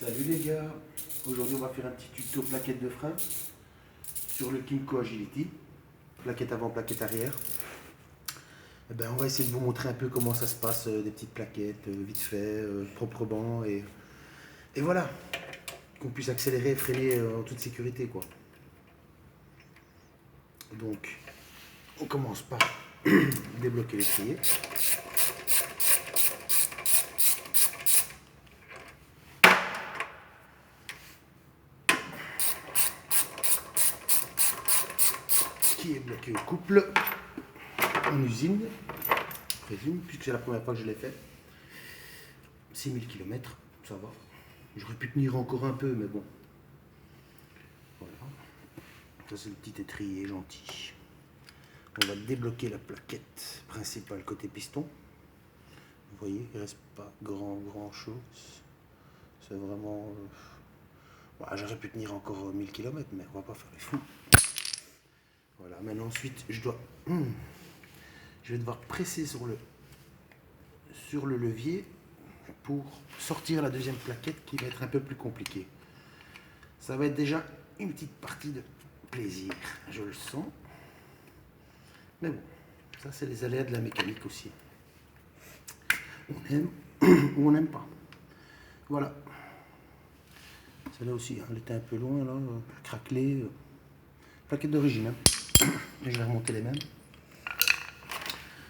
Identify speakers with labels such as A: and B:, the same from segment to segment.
A: Salut les gars, aujourd'hui on va faire un petit tuto plaquette de frein sur le Kymco Agility, plaquette avant, plaquette arrière. Et ben, on va essayer de vous montrer un peu comment ça se passe, des petites plaquettes, vite fait, proprement et voilà, qu'on puisse accélérer et freiner en toute sécurité quoi. Donc on commence par débloquer l'étrier. Qui est bloqué au couple en usine, je présume, puisque c'est la première fois que je l'ai fait. 6000 km, ça va. J'aurais pu tenir encore un peu, mais bon. Voilà. Ça, c'est le petit étrier gentil. On va débloquer la plaquette principale côté piston. Vous voyez, il ne reste pas grand chose. C'est vraiment... Voilà, j'aurais pu tenir encore 1000 km, mais on va pas faire les fous. Voilà, maintenant ensuite, je vais devoir presser sur le levier pour sortir la deuxième plaquette qui va être un peu plus compliquée. Ça va être déjà une petite partie de plaisir, je le sens. Mais bon, ça c'est les aléas de la mécanique aussi. On aime ou on n'aime pas. Voilà. Celle-là aussi, elle était un peu loin, là, craquelée. Plaquette d'origine. Hein. Et je vais remonter les mêmes.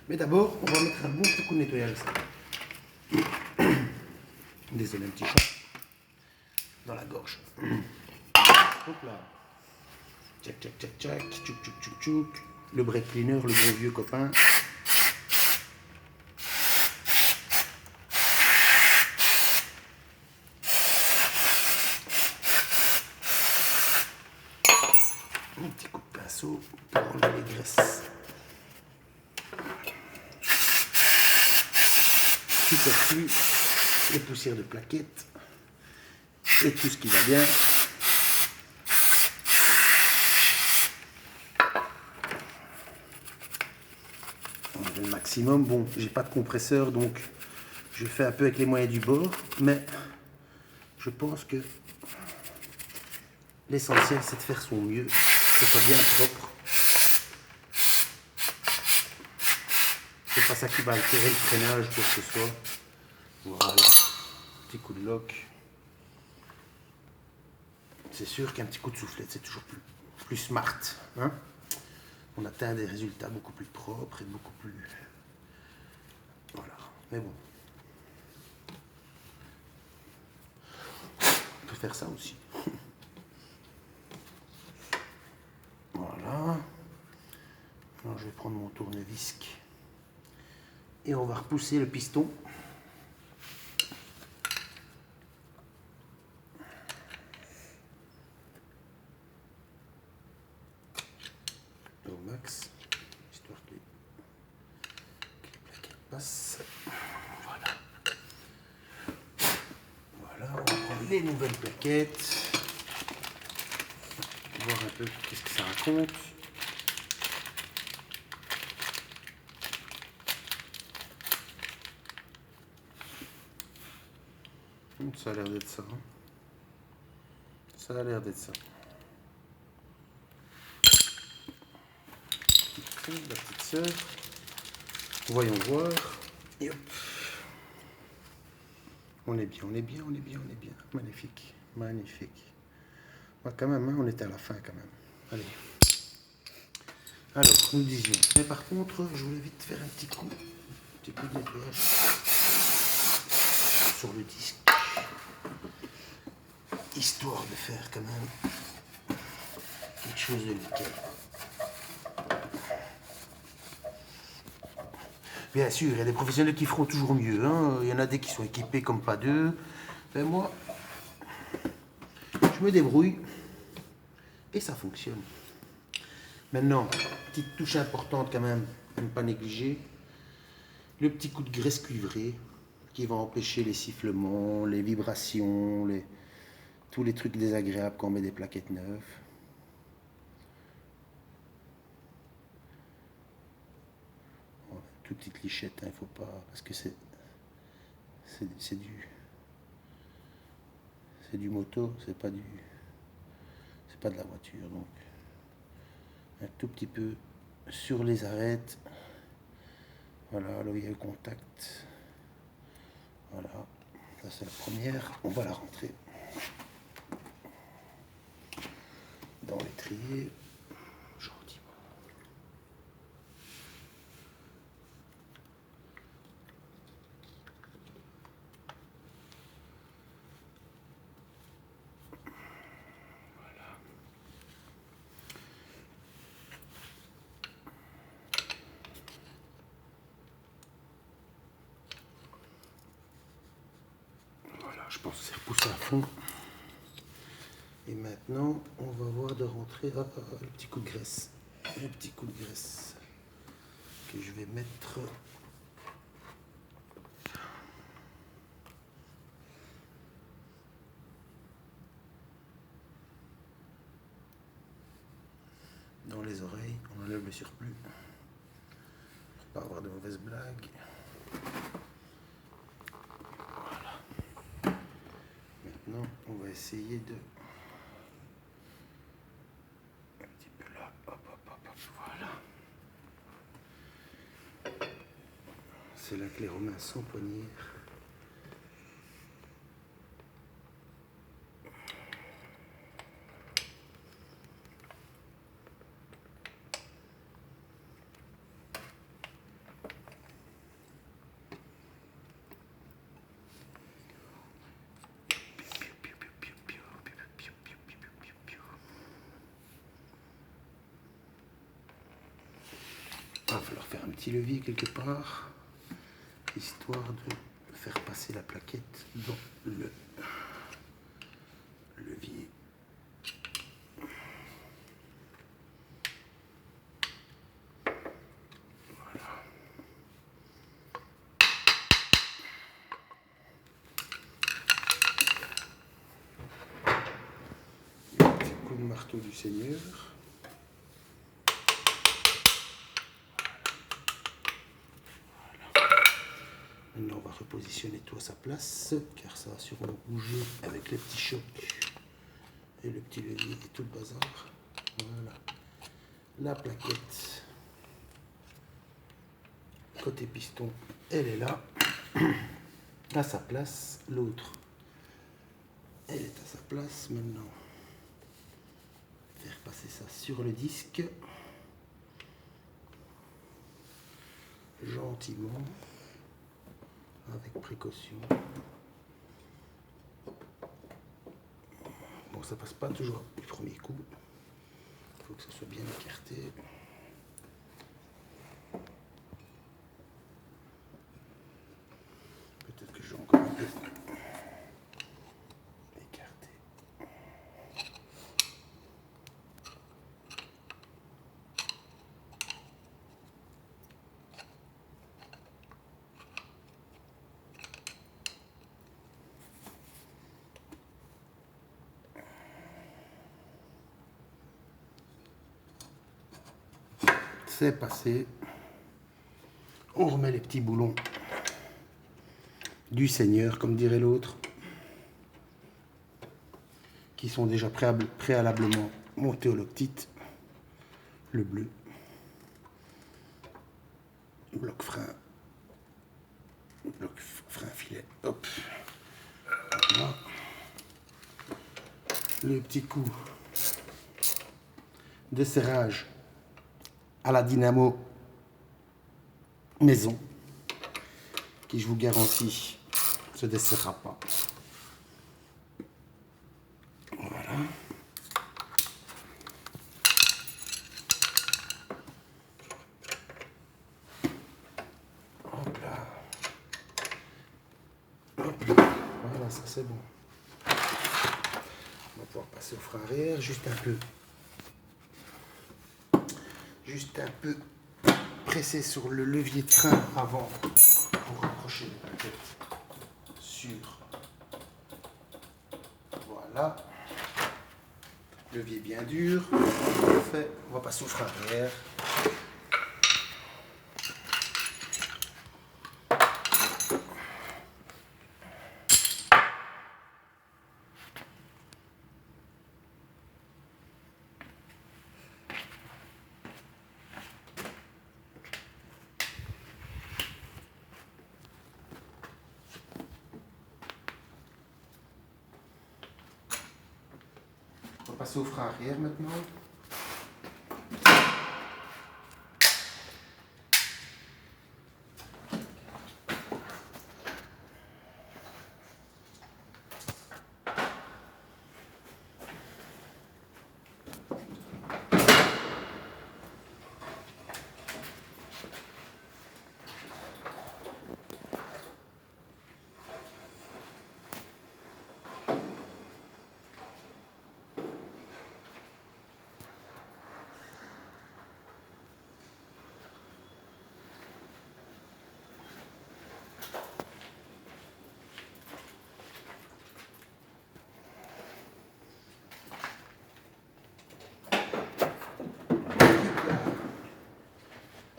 A: Mais d'abord, on va mettre un bon petit coup de nettoyage. Désolé, un petit chat dans la gorge. Hop là. Tchac, tchac, tchac, tchac. Tchouk, tchouk, tchouk, tchouk. Le brake cleaner, le bon vieux copain. Un petit coup de pinceau pour enlever les graisses. Superflu, les poussières de plaquettes et tout ce qui va bien. On met le maximum. Bon, j'ai pas de compresseur donc je fais un peu avec les moyens du bord, mais je pense que l'essentiel c'est de faire son mieux, que ce soit bien propre. C'est pas ça qui va altérer le freinage ou quoi que ce soit. Voilà, petit coup de lock. C'est sûr qu'un petit coup de soufflette c'est toujours plus smart. Hein, on atteint des résultats beaucoup plus propres et beaucoup plus... Voilà, mais bon. On peut faire ça aussi. Voilà. Alors je vais prendre mon tournevis et on va repousser le piston. Au max, histoire que les plaquettes passent. Voilà. Voilà, on va prendre les nouvelles plaquettes. Voir un peu qu'est-ce que ça raconte. Ça a l'air d'être ça. Hein. Ça a l'air d'être ça. La petite sœur. Voyons voir. Et hop. On est bien, on est bien, on est bien, on est bien. Magnifique, magnifique. Ouais, quand même, hein, on était à la fin quand même. Allez. Alors, nous disions. Mais par contre, je voulais vite faire un petit coup de nettoyage sur le disque. Histoire de faire quand même quelque chose de nickel. Bien sûr, il y a des professionnels qui feront toujours mieux. Hein. Il y en a des qui sont équipés comme pas deux. Mais moi, je me débrouille et ça fonctionne. Maintenant, petite touche importante quand même, à ne pas négliger. Le petit coup de graisse cuivrée qui va empêcher les sifflements, les vibrations, tous les trucs désagréables quand on met des plaquettes neuves. Toute petite lichette, il ne faut pas, parce que c'est c'est du moto, c'est pas de la voiture. Donc un tout petit peu sur les arêtes. Voilà, là où il y a le contact. Voilà, ça c'est la première. On va la rentrer dans l'étrier. Gentiment. Voilà, je pense que c'est repoussé à fond. Et maintenant, on va voir de rentrer le petit coup de graisse. Le petit coup de graisse que je vais mettre dans les oreilles. On enlève le surplus pour pas avoir de mauvaises blagues. Voilà. Maintenant, on va essayer de un petit peu là. Hop, hop, hop, hop. Voilà. C'est là que les Romains s'empoignèrent. Il va falloir faire un petit levier quelque part, histoire de faire passer la plaquette dans le levier. Voilà. Un petit coup de marteau du Seigneur. Maintenant, on va repositionner tout à sa place, car ça a sûrement bougé avec les petits chocs et le petit levier et tout le bazar. Voilà. La plaquette, côté piston, elle est là, à sa place. L'autre, elle est à sa place. Maintenant, faire passer ça sur le disque, gentiment. Avec précaution. Bon, ça passe pas toujours du premier coup. Il faut que ça soit bien écarté. Peut-être que je vais encore un peu écarter. C'est passé. On remet les petits boulons du Seigneur, comme dirait l'autre, qui sont déjà préalablement montés au loctite. Le bleu, bloc frein filet, hop. Voilà. Le petit coup de serrage à la dynamo maison, qui, je vous garantis, se desserrera pas. Voilà. Hop là. Hop là. Voilà, ça c'est bon. On va pouvoir passer au frein arrière, juste un peu presser sur le levier de frein avant pour rapprocher les plaquettes sur. Voilà. Levier bien dur. Parfait. On va passer au frein arrière. passer au frein arrière maintenant.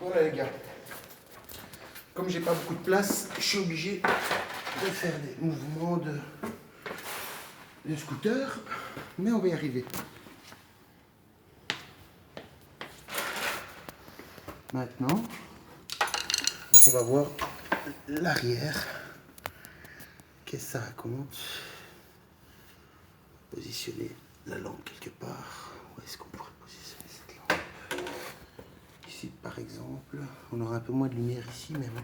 A: Voilà les gars, comme j'ai pas beaucoup de place, je suis obligé de faire des mouvements de scooter, mais on va y arriver. Maintenant, on va voir l'arrière. Qu'est-ce que ça raconte? Positionner la lampe quelque part. Où est-ce qu'on pourrait positionner cette lampe? Ici, par exemple, on aura un peu moins de lumière ici, mais bon,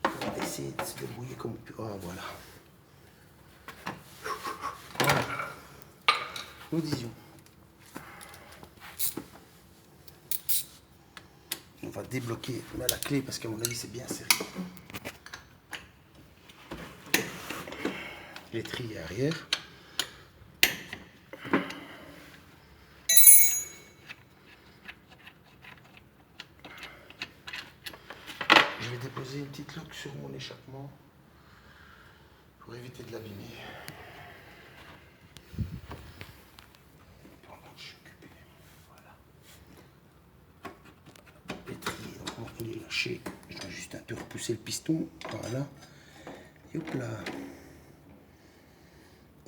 A: on va essayer de se débrouiller comme on peut. Ah, voilà. Voilà. Nous disions. On va débloquer la clé parce qu'à mon avis, c'est bien serré. L'étrier arrière. Je vais déposer une petite loque sur mon échappement pour éviter de l'abîmer. Pendant que je suis occupé. Voilà. L'étrier, donc il est lâché. Je dois juste un peu repousser le piston. Voilà. Et hop là.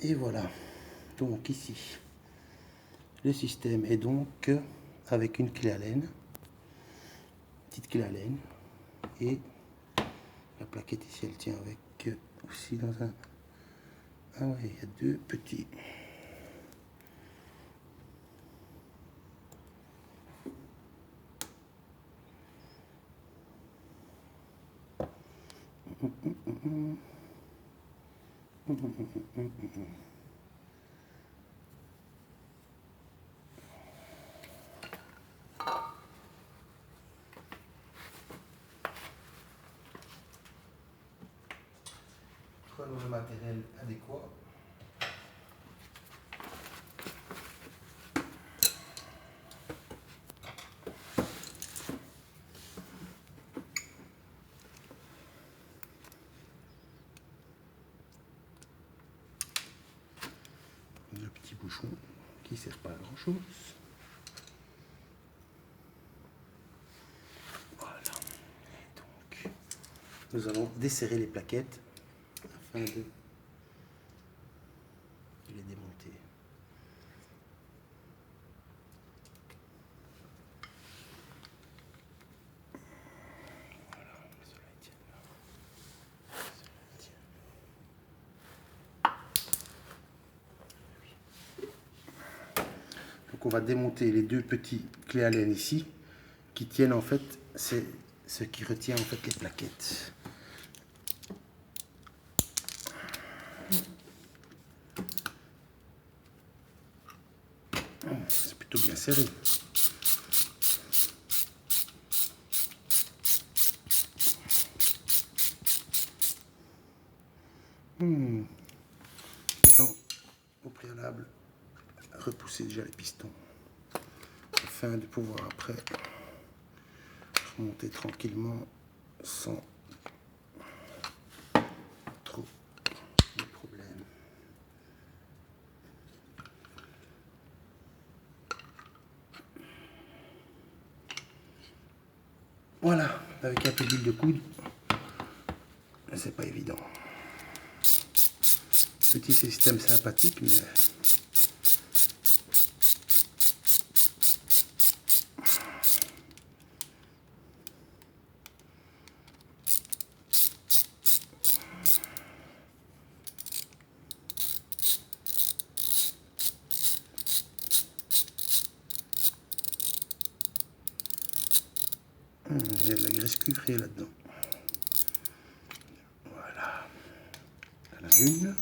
A: Et voilà. Donc ici, le système est donc avec une clé Allen. Petite clé Allen. Et la plaquette ici, elle tient avec aussi dans un... Ah ouais, il y a deux petits... Prenons le matériel adéquat. Le petit bouchon qui ne sert pas à grand chose. Voilà. Et donc, nous allons desserrer les plaquettes afin de les démonter. Voilà, cela tient là. Cela tient. Donc on va démonter les deux petits clés Allen ici qui tiennent en fait, c'est ce qui retient en fait les plaquettes. C'est plutôt bien serré. Maintenant, au préalable, repousser déjà les pistons afin de pouvoir après remonter tranquillement sans trop de problèmes. Voilà, avec un peu d'huile de coude, c'est pas évident. Petit système sympathique, mais Il y a de la graisse cuivrée là-dedans. Voilà. À la une.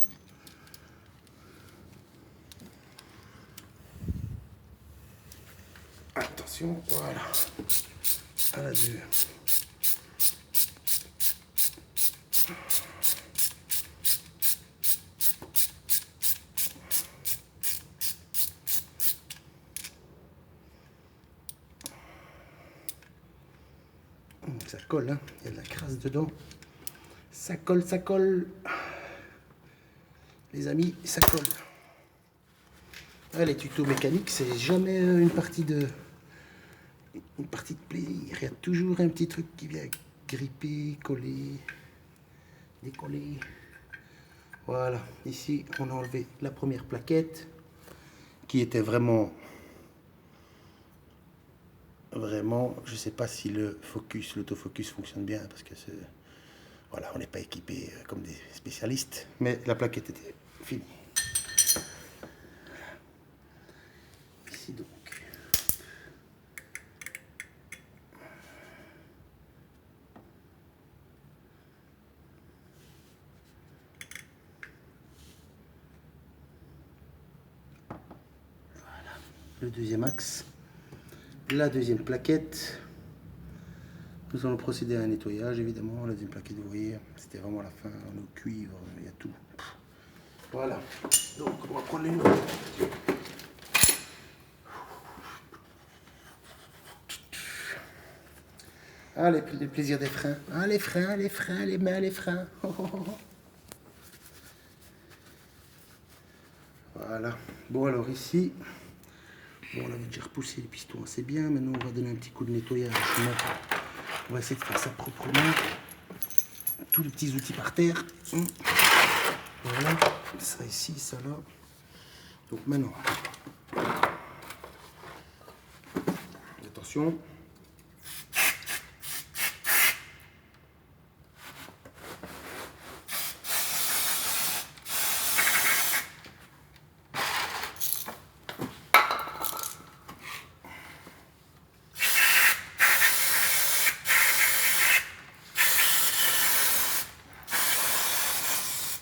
A: Attention, voilà. À la deux. Ça colle, hein. Il y a de la crasse dedans. Ça colle, ça colle. Les amis, ça colle. Ah, les tutos mécaniques, c'est jamais une partie de plaisir. Il y a toujours un petit truc qui vient gripper, coller, décoller. Voilà, ici on a enlevé la première plaquette qui était vraiment, je sais pas si l'autofocus fonctionne bien parce que voilà, on n'est pas équipé comme des spécialistes, mais la plaquette était finie. Ici donc. Le deuxième axe, la deuxième plaquette. Nous allons procéder à un nettoyage évidemment. La deuxième plaquette, vous voyez, c'était vraiment la fin, le cuivre, il y a tout. Voilà, donc on va prendre les nouvelles. Ah, les plaisirs des freins. Ah, les freins, les mains, les freins. Oh, oh, oh. Voilà. Bon, alors ici, bon, on avait déjà repoussé les pistons assez bien. Maintenant, on va donner un petit coup de nettoyage. On va essayer de faire ça proprement. Tous les petits outils par terre. Voilà. Ça ici, ça là. Donc maintenant, attention.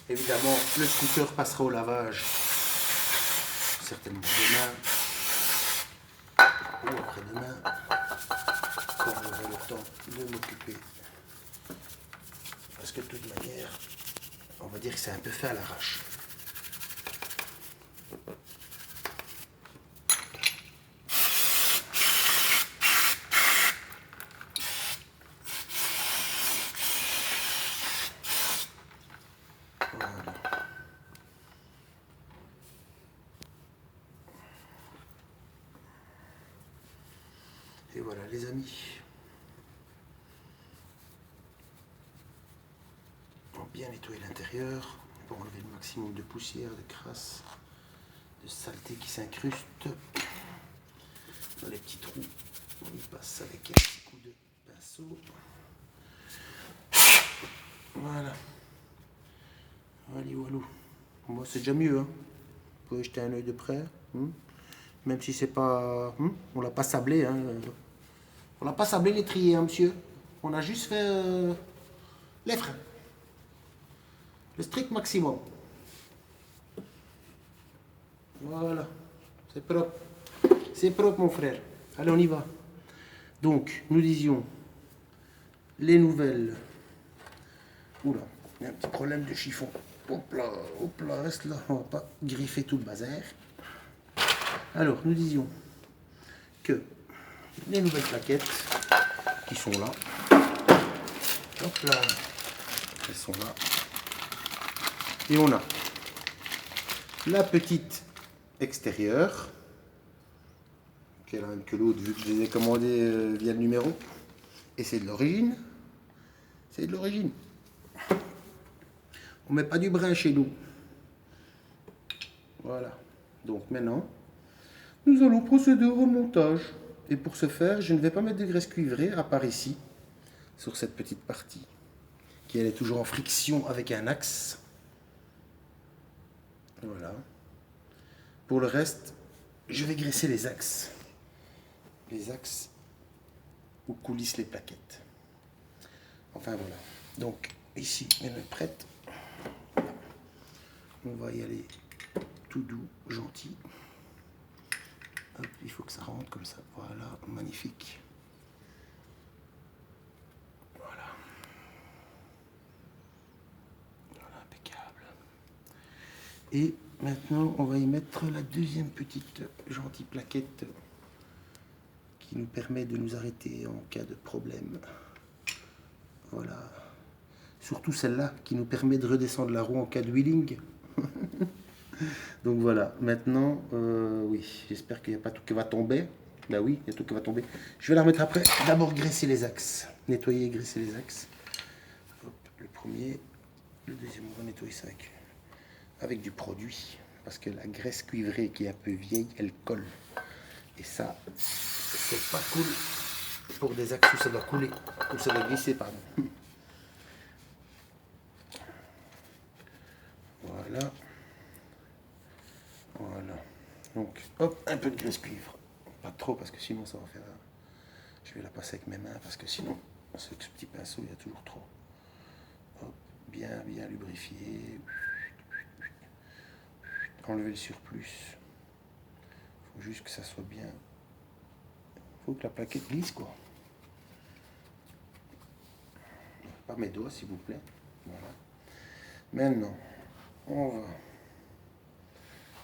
A: Évidemment, le scooter passera au lavage, certainement demain ou après-demain, quand j'aurai le temps de m'occuper. Parce que de toute manière, on va dire que c'est un peu fait à l'arrache. Et voilà les amis. On va bien nettoyer l'intérieur pour enlever le maximum de poussière, de crasse, de saleté qui s'incruste. Dans les petits trous, on y passe avec un petit coup de pinceau. Voilà. Allez, walou. Bon, c'est déjà mieux, hein. Vous pouvez jeter un œil de près. Même si c'est pas... on l'a pas sablé, hein. On n'a pas sablé l'étrier, hein, monsieur. On a juste fait les freins. Le strict maximum. Voilà. C'est propre. C'est propre, mon frère. Allez, on y va. Donc, nous disions les nouvelles. Oula, il y a un petit problème de chiffon. Hop là, reste là. On va pas griffer tout le bazar. Alors, nous disions que les nouvelles plaquettes qui sont là. Hop là. Elles sont là. Et on a la petite extérieure, qui est la même que l'autre, vu que je les ai commandées via le numéro. Et c'est de l'origine. C'est de l'origine. On ne met pas du brin chez nous. Voilà. Donc maintenant, nous allons procéder au remontage. Et pour ce faire, je ne vais pas mettre de graisse cuivrée, à part ici, sur cette petite partie, qui elle est toujours en friction avec un axe. Voilà. Pour le reste, je vais graisser les axes. Les axes où coulissent les plaquettes. Enfin voilà. Donc ici, elle est prête. On va y aller tout doux, gentil. Hop, il faut que ça rentre comme ça. Voilà, magnifique. Voilà. Voilà, impeccable. Et maintenant, on va y mettre la deuxième petite gentille plaquette qui nous permet de nous arrêter en cas de problème. Voilà. Surtout celle-là qui nous permet de redescendre la roue en cas de wheeling. Donc voilà, maintenant, oui, j'espère qu'il n'y a pas tout qui va tomber. Bah oui, il y a tout qui va tomber. Je vais la remettre après. D'abord graisser les axes. Nettoyer et graisser les axes. Hop, le premier. Le deuxième, on va nettoyer ça avec du produit. Parce que la graisse cuivrée qui est un peu vieille, elle colle. Et ça, c'est pas cool pour des axes où ça doit couler. Où ça doit glisser, pardon. Voilà. Voilà. Donc, hop, un peu de graisse cuivre. Pas trop parce que sinon ça va faire... Je vais la passer avec mes mains parce que sinon, ce petit pinceau, il y a toujours trop. Hop, bien lubrifier. Enlever le surplus. Il faut juste que ça soit bien. Il faut que la plaquette glisse, quoi. Par mes doigts, s'il vous plaît. Voilà. Maintenant, on va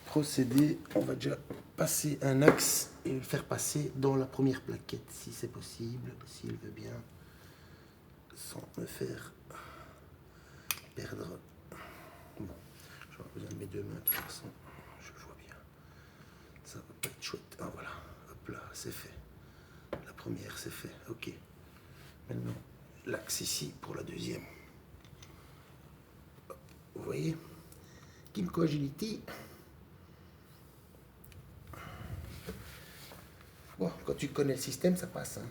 A: procéder. On va déjà passer un axe et le faire passer dans la première plaquette, si c'est possible, s'il veut bien, sans me faire perdre. Bon, j'aurai besoin de mes deux mains de toute façon. Je le vois bien. Ça va pas être chouette. Ah voilà, hop là, c'est fait. La première, c'est fait. Ok. Maintenant, l'axe ici pour la deuxième. Hop, vous voyez, Kymco Agility. Bon, quand tu connais le système, ça passe. Hein.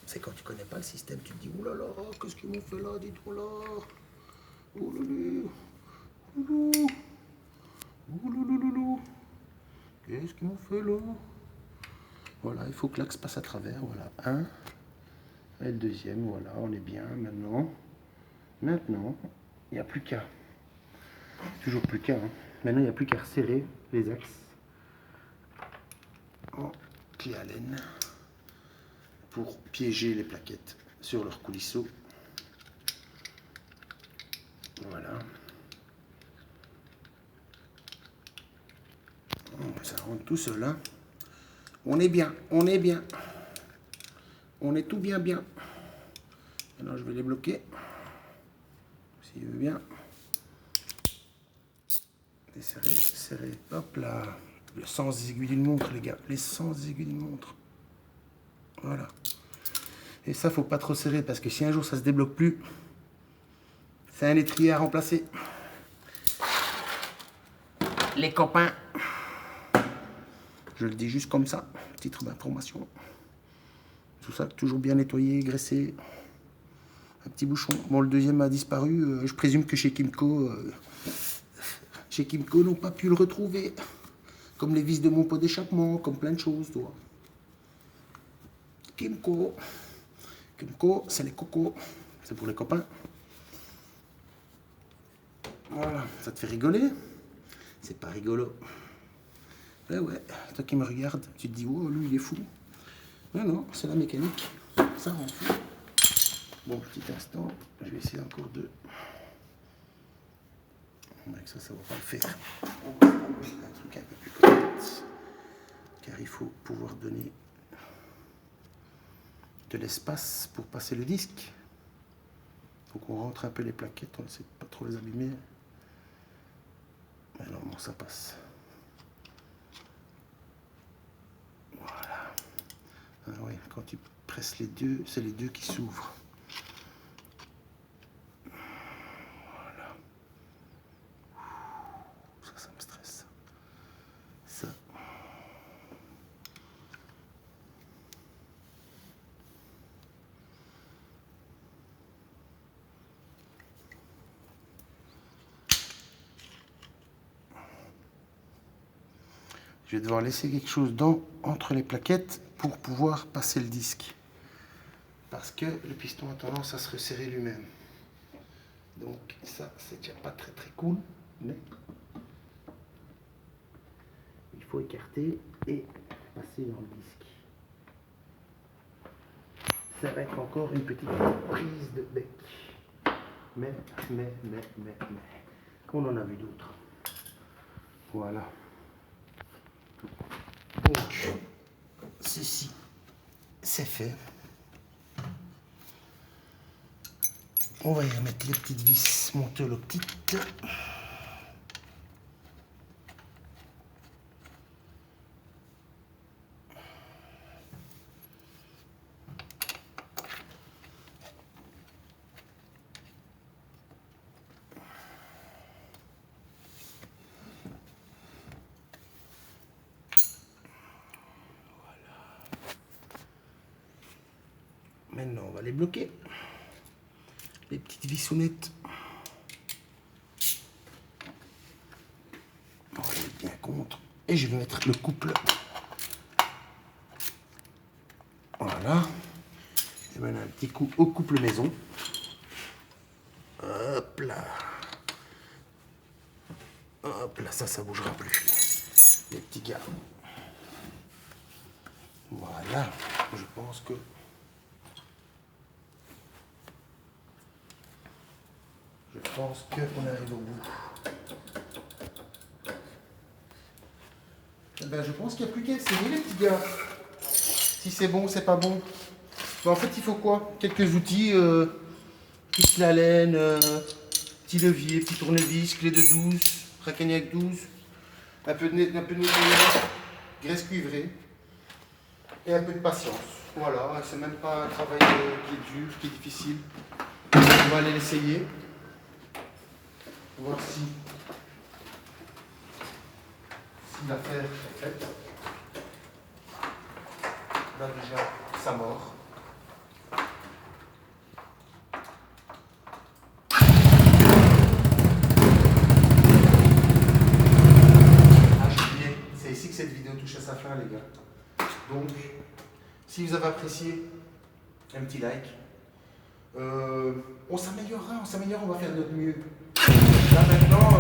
A: C'est quand tu connais pas le système, tu te dis, oulala, qu'est-ce qu'ils m'ont fait là, dites-moi là. Ouloulou, ouloulou, ouloulou, qu'est-ce qu'ils m'ont fait là. Voilà, il faut que l'axe passe à travers, voilà, un. Et le deuxième, voilà, on est bien, maintenant, il n'y a plus qu'à, toujours plus qu'à, hein. Maintenant il n'y a plus qu'à resserrer les axes en clé à laine pour piéger les plaquettes sur leur coulisseau. Voilà. Ça rentre tout seul, hein. On est bien, on est bien. On est tout bien. Maintenant, je vais les bloquer. S'il veut bien. Desserrer, serrer. Hop là. Le sens des aiguilles d'une montre, les gars. Les sens des aiguilles d'une montre. Voilà. Et ça, faut pas trop serrer parce que si un jour ça se débloque plus, c'est un étrier à remplacer. Les copains. Je le dis juste comme ça. Titre d'information. Tout ça, toujours bien nettoyé, graissé. Un petit bouchon. Bon, le deuxième a disparu. Je présume que chez Kymco n'ont pas pu le retrouver. Comme les vis de mon pot d'échappement, comme plein de choses, toi. Kymco, c'est les cocos. C'est pour les copains. Voilà, ça te fait rigoler? C'est pas rigolo. Ouais, toi qui me regardes, tu te dis, oh, lui, il est fou. Non, c'est la mécanique. Ça rend fou. Bon, petit instant, je vais essayer encore de... Avec ça va pas le faire. On va prendre un truc un peu plus correct. Car il faut pouvoir donner de l'espace pour passer le disque. Il faut qu'on rentre un peu les plaquettes, on essaie de pas trop les abîmer. Mais normalement ça passe. Voilà. Ah oui, quand tu presses les deux, c'est les deux qui s'ouvrent. Voilà. Ça me stresse. Ça. Je vais devoir laisser quelque chose entre les plaquettes pour pouvoir passer le disque. parce que le piston a tendance à se resserrer lui-même. Donc ça, c'est déjà pas très très cool, mais il faut écarter et passer dans le disque. Ça va être encore une petite prise de bec. Mais, on en a vu d'autres. Voilà. Donc, ceci, c'est fait. On va y remettre les petites vis monteloctites. Maintenant, on va les bloquer. Les petites vissonnettes. On va les mettre bien contre. Et je vais mettre le couple. Voilà. Et maintenant, un petit coup au couple maison. Hop là. Hop là, ça bougera plus. Les petits gars. Voilà. Je pense que... qu'on arrive au bout. Eh ben, je pense qu'il n'y a plus qu'à essayer, les petits gars. Si c'est bon, c'est pas bon. Ben, en fait, il faut quoi? Quelques outils, petite la laine, petit levier, petit tournevis, clé de 12, Racagnac 12, un peu de nettoyage, graisse cuivrée et un peu de patience. Voilà, c'est même pas un travail qui est dur, qui est difficile. On va aller l'essayer. Voir si l'affaire est faite. Là déjà, ça mord. C'est ici que cette vidéo touche à sa fin, les gars. Donc, si vous avez apprécié, un petit like. On s'améliorera, on va faire de notre mieux. Là maintenant,